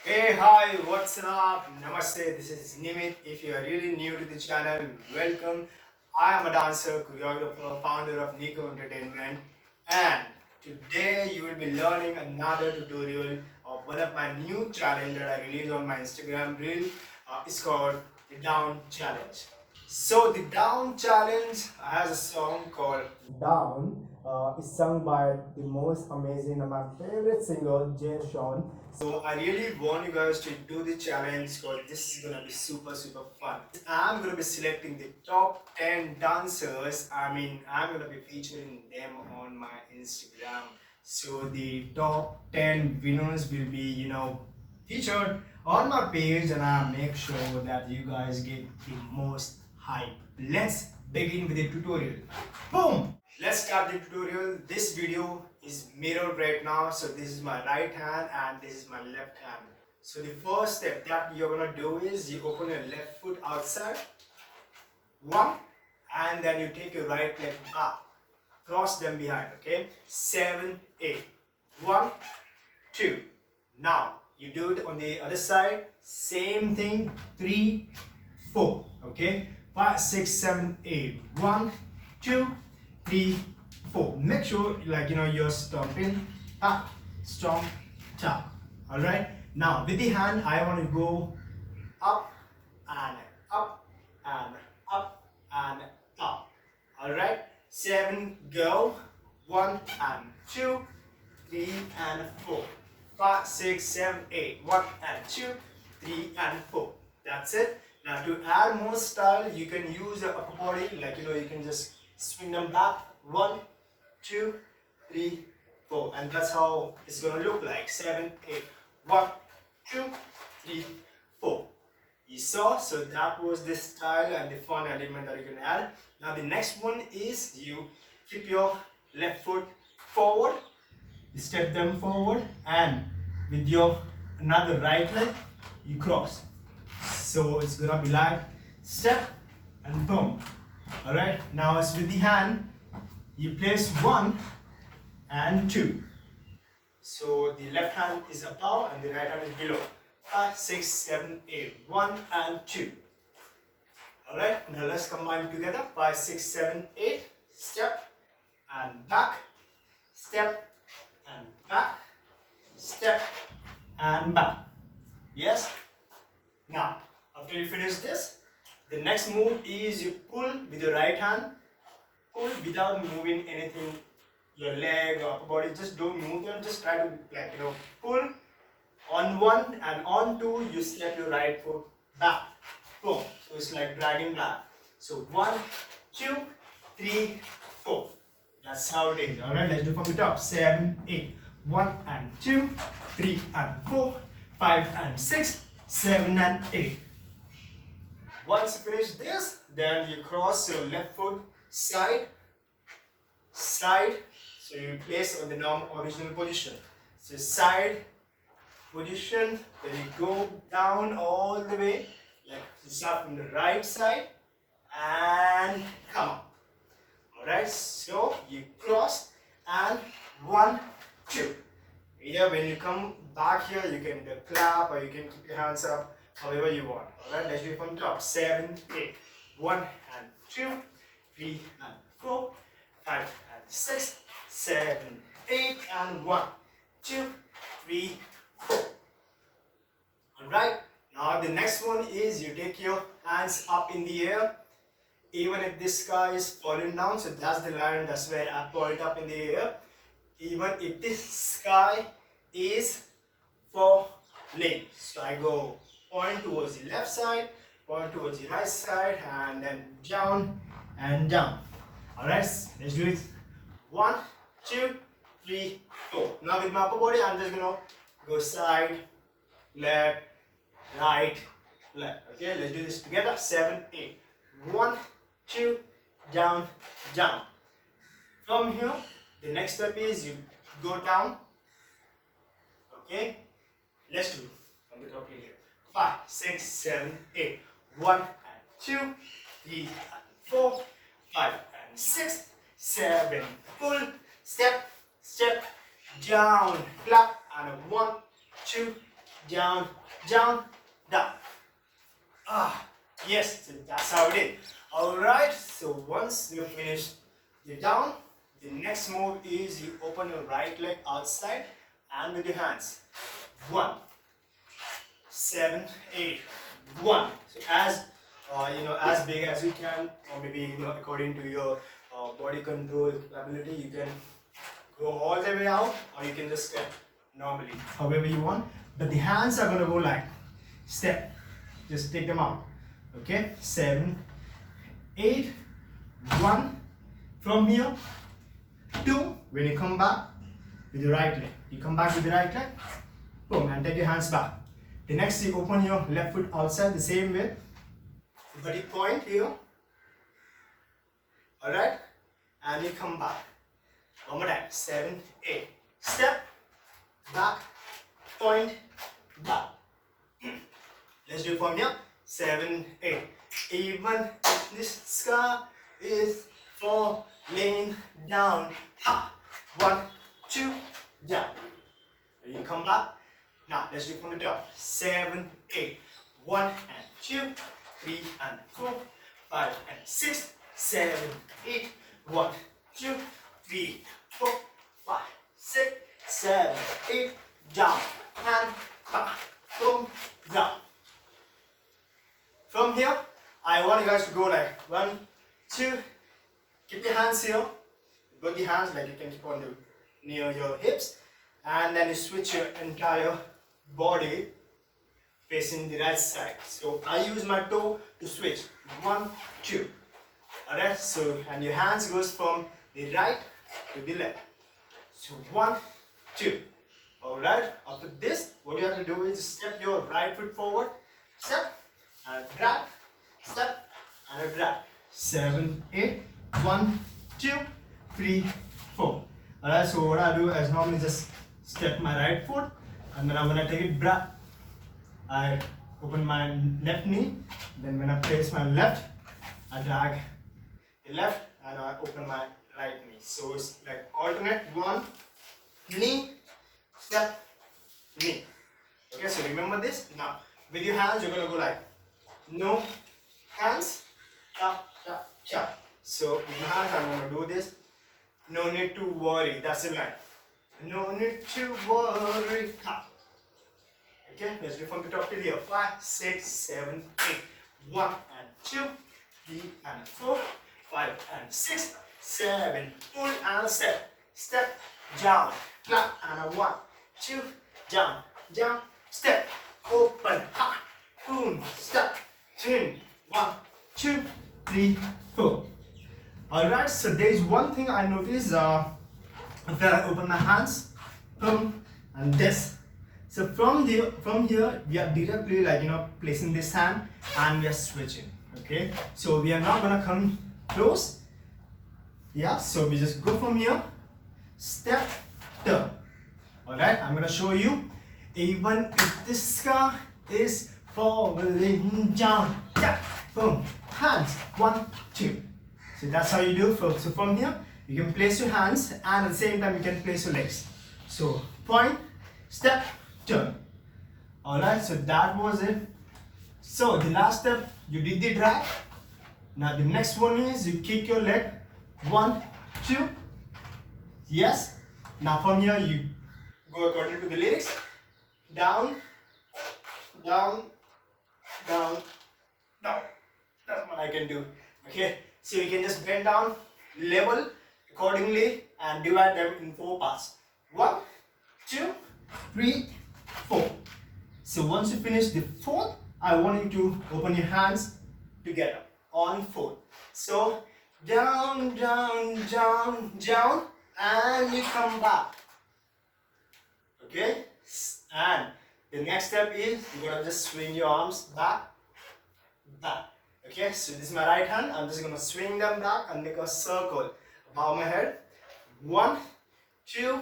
Hey, hi, what's up? Namaste, this is Nimit. If you are really new to the channel, welcome. I am a dancer, choreographer, founder of NIKO Entertainment, and today you will be learning another tutorial of one of my new challenge that I released on my Instagram reel. It's called the Down Challenge. So the Down Challenge has a song called Down. It's sung by the most amazing and my favorite singer, Jay Sean. So I really want you guys to do the challenge because this is gonna be super fun. I'm gonna be selecting the top 10 dancers. I'm gonna be featuring them on my Instagram. So the top 10 winners will be, featured on my page, and I make sure that you guys get the most hype. Let's begin with the tutorial. Boom! Let's start the tutorial. This video is mirrored right now. So this is my right hand and this is my left hand. So the first step that you're gonna do is you open your left foot outside. One, and then you take your right leg up. Cross them behind, okay? 7, 8. 1, 2. Now, you do it on the other side. Same thing. 3, 4. Okay? 5, 6, 7, 8. 1, 2, 3, 4. Make sure, you're stomping up, stomp, tap. Alright? Now, with the hand, I want to go up and up and up and up. Alright? 7, go. 1 and 2, 3 and 4. 5, 6, 7, 8. 1 and 2, 3 and 4. That's it. Now to add more style, you can use the upper body, you can just swing them back. 1, 2, 3, 4. And that's how it's gonna look like. 7, 8. 1, 2, 3, 4. You saw, so that was the style and the fun element that you can add. Now the next one is you keep your left foot forward, step them forward, and with your another right leg you cross. So it's gonna be like step and boom. Alright, now it's with the hand, you place 1 and 2. So the left hand is above and the right hand is below. 5, 6, 7, 8. 1 and 2. Alright, now let's combine together. 5, 6, 7, 8. Step and back. Step and back. Step and back. Yes? Now, after you finish this, the next move is you pull with your right hand. Pull without moving anything, your leg or upper body. Just don't move them. Just try to, pull. On 1 and on 2, you step your right foot back. Boom. So it's like dragging back. So 1, 2, 3, 4. That's how it is. Alright, let's do from the top. 7, 8. 1 and 2, 3 and 4, 5 and 6, 7 and 8. Once you finish this, then you cross your left foot side. So you place on the original position. So side position, then you go down all the way, like you start from the right side and come up. Alright, so you cross and 1, 2. Here when you come back here, you can either clap or you can keep your hands up, however you want. Alright, let's do it from top. 7, 8. 1 and 2, 3 and 4, 5 and 6, 7, 8 and 1, 2, 3, 4. Alright, now the next one is you take your hands up in the air. Even if this sky is falling down, so that's the line, that's where I point up in the air. Even if this sky is falling, so I go point towards the left side, point towards the right side, and then down and down. Alright, let's do it. 1, 2, 3, 4. Now with my upper body, I'm just gonna go side, left, right, left. Okay, let's do this together. 7, 8. 1, 2, down, down. From here, the next step is you go down. Okay, let's do it from the top here. 5, 6, 7, 8. 1 and 2, 3 and 4, 5 and 6, 7. Pull, step, step, down, clap, and 1, 2, down, down, down. Yes, so that's how it is. Alright, so once you finish the down, the next move is you open your right leg outside and with your hands. 1, 7, 8, 1. So as as big as you can, or maybe according to your body control ability, you can go all the way out, or you can just step normally, however you want. But the hands are gonna go like step. Just take them out. Okay, 7, 8, 1. From here, 2. When you come back with the right leg, you come back with the right leg, boom, and take your hands back. The next, you open your left foot outside the same way, but you point here, alright, and you come back. One more time, 7, 8. Step, back, point, back. Let's do it from here, 7, 8. Even if this scar is falling down, ha, 1, 2, down. And you come back. Now let's do it from the top. 7, 8. 1 and 2, 3 and 4, 5 and 6, 7, 8. 1, 2, 3, 4, 5, 6, 7, 8. Down and back. Boom, down. From here, I want you guys to go like 1, 2. Keep your hands here. Both the hands, like you can keep on near your hips, and then you switch your entire body facing the right side. So I use my toe to switch. 1, 2. Alright, so and your hands goes from the right to the left. So 1, 2. Alright, after this, what you have to do is step your right foot forward, step and grab, step and a grab. 7, 8. 1, 2, 3, 4. Alright, so what I do is normally just step my right foot, and then I'm gonna take it back. I open my left knee, then when I place my left, I drag the left and I open my right knee. So it's like alternate 1, knee, step, knee. Okay, so remember this. Now with your hands, you're gonna go like no hands, tap, tap, tap. So with my hands, I'm going to do this. No need to worry. That's the line. No need to worry. Okay, let's do from the top till here. 5, 6, 7, 8. 1 and 2, 3 and 4, 5 and 6, 7. Pull and step. Step, down, clap, and a 1, 2, down, down, step, open, ha, boom, step, turn. 1, 2, 3, 4. Alright, so there's one thing I noticed after I open my hands, boom, and this. So from here we are directly placing this hand and we are switching. Okay, so we are not gonna come close. Yeah, so we just go from here, step, turn. Alright, I'm gonna show you. Even if this scar is falling down, tap, boom, hands, 1, 2. So that's how you do. So from here, you can place your hands and at the same time you can place your legs. So point, step, turn. Alright, so that was it. So the last step, you did the drag. Now the next one is you kick your leg. 1, 2. Yes. Now from here you go according to the lyrics. Down, down, down, down. That's what I can do. Okay. So you can just bend down, level accordingly, and divide them in 4 parts. 1, 2, 3, 4. So once you finish the 4th, I want you to open your hands together on 4. So down, down, down, down, and you come back. Okay? And the next step is you're gonna just swing your arms back, back. Okay, so this is my right hand. I'm just gonna swing them back and make a circle above my head. 1, 2,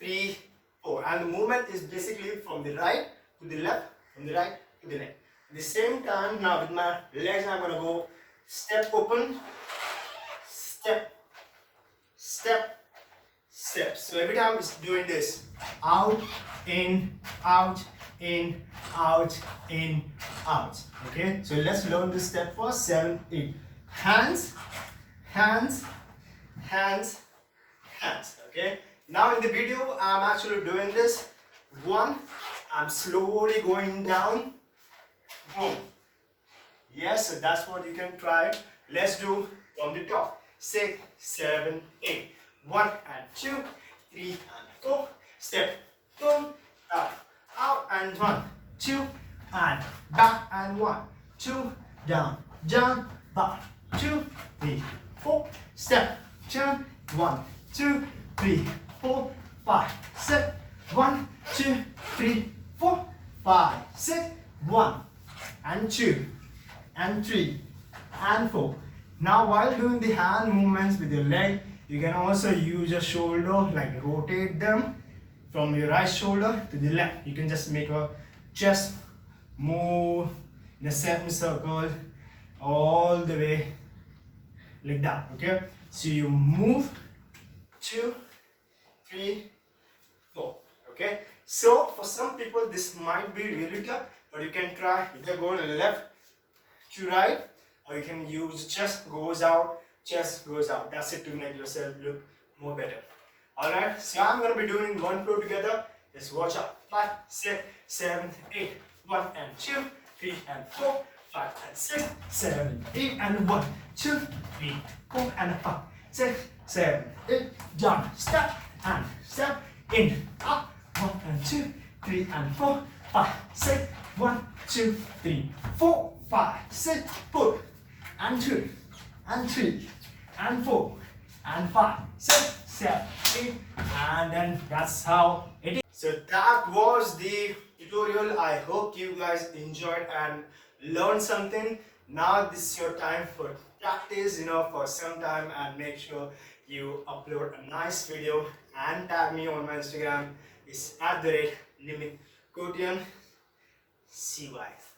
3, 4. And the movement is basically from the right to the left, from the right to the left. At the same time, now with my legs, I'm gonna go step open, step, step, step. So every time it's doing this, out, in, in, out, in, out. Okay, so let's learn this step first. 7, 8. Hands, hands, hands, hands. Okay, now in the video I'm actually doing this. 1, I'm slowly going down. Boom. Yes, so that's what you can try. Let's do from the top. 6, 7, 8. 1 and 2, 3 and 4. Step, boom, up, out and 1, 2 and back and 1, 2, down, down, back, 2, 3, 4. Step, turn, 1, 2, 3, 4, 5, 6. 1, 2, 3, 4, 5, 6. 1 and 2 and 3 and 4. Now while doing the hand movements with your leg, you can also use your shoulder, like rotate them from your right shoulder to the left. You can just make a chest move in a semicircle all the way like that. Okay, so you move 2, 3, 4. Okay, so for some people this might be really tough, but you can try either go left to right, or you can use chest goes out, chest goes out. That's it, to make yourself look more better. Alright, so I'm going to be doing one flow together. Just watch out. 5, 6, 7, 8. 1 and 2, 3 and 4, 5 and 6, 7, 8 and 1, 2, 3, 4 and 5, 6, 7, 8. Down, step and step in, up. 1 and 2, 3 and 4, 5, 6. 1, 2, 3, 4, 5, 6. Put and 2 and 3 and 4 and 5, 6, 7, 8, and then that's how it is. So that was the tutorial. I hope you guys enjoyed and learned something. Now this is your time for practice, for some time, and make sure you upload a nice video and tag me on my Instagram. It's @Nimit Kotian. See you guys.